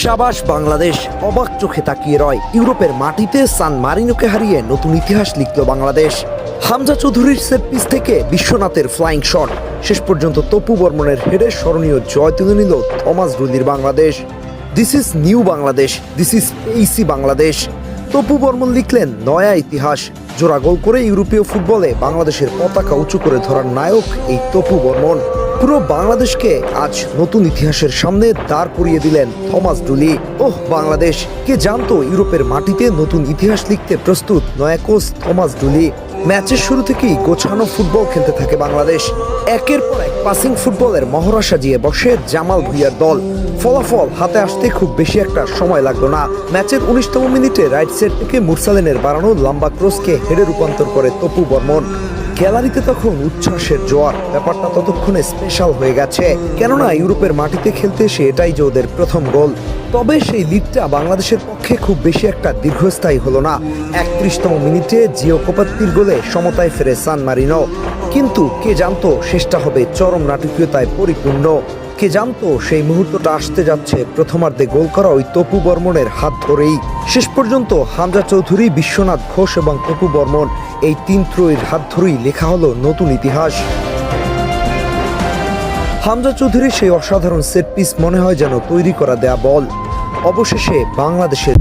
শাবাশ বাংলাদেশ, অবাক চোখে তাকিয়ে রয়। ইউরোপের মাটিতে সান মারিনোকে হারিয়ে নতুন ইতিহাস লিখল বাংলাদেশ। হামজা চৌধুরীর সেট পিস থেকে বিশ্বনাথের ফ্লাইং শট, শেষ পর্যন্ত তপু বর্মনের হেডে স্মরণীয় জয় তুলে নিল থমাস ডুলির Bangladesh. This is new Bangladesh, this is pacy Bangladesh. Topu Barman লিখলেন নয়া ইতিহাস। জোড়া গোল করে ইউরোপীয় ফুটবলে বাংলাদেশের পতাকা উঁচু করে ধরার নায়ক এই তপু বর্মন। পুরো বাংলাদেশকে আজ নতুন ইতিহাসের সামনে দাঁড় করিয়ে দিলেন থমাস ডুলি। ওহ বাংলাদেশ, কে জানতো ইউরোপের মাটিতে নতুন ইতিহাস লিখতে প্রস্তুত নয়া কোচ থমাস ডুলি। ম্যাচের শুরু থেকেই গোছানো ফুটবল খেলতে থাকে বাংলাদেশ। একের পর এক পাসিং ফুটবলের মহড়া সাজিয়ে বসে জামাল ভুঁইয়ার দল। ফলাফল হাতে আসতে খুব বেশি একটা সময় লাগলো না। ম্যাচের ১৯তম মিনিটে রাইট সাইড থেকে মুরসালিনের বাড়ানো লম্বা ক্রসকে হেডে রূপান্তর করে তপু বর্মন। গ্যালারিতে তখন উচ্ছ্বাসের জোয়ার। ব্যাপারটা ততক্ষণে স্পেশাল হয়ে গেছে, কেননা ইউরোপের মাটিতে খেলতে এসে এটাই যে ওদের প্রথম গোল। তবে সেই লিডটা বাংলাদেশের পক্ষে খুব বেশি একটা দীর্ঘস্থায়ী হলো না। ৩১তম মিনিটে জিও কোপাত্তির গোলে সমতায় ফেরে সান মারিনো। কিন্তু কে জানতো শেষটা হবে চরম নাটকীয়তায় পরিপূর্ণ। কে জানতো সেই মুহূর্তটা আসতে যাচ্ছে প্রথমার্ধে গোল করা ওই তপু বর্মনের হাত ধরেই। শেষ পর্যন্ত হামজা চৌধুরী, বিশ্বনাথ ঘোষ এবং তপু বর্মন এই তিন ত্রয়ীর হাত ধরেই লেখা হলো নতুন ইতিহাস। হামজা চৌধুরীর সেই অসাধারণ সেট পিস মনে হয় যেন তৈরি করা দেয়া বল। অবশেষে বাংলাদেশের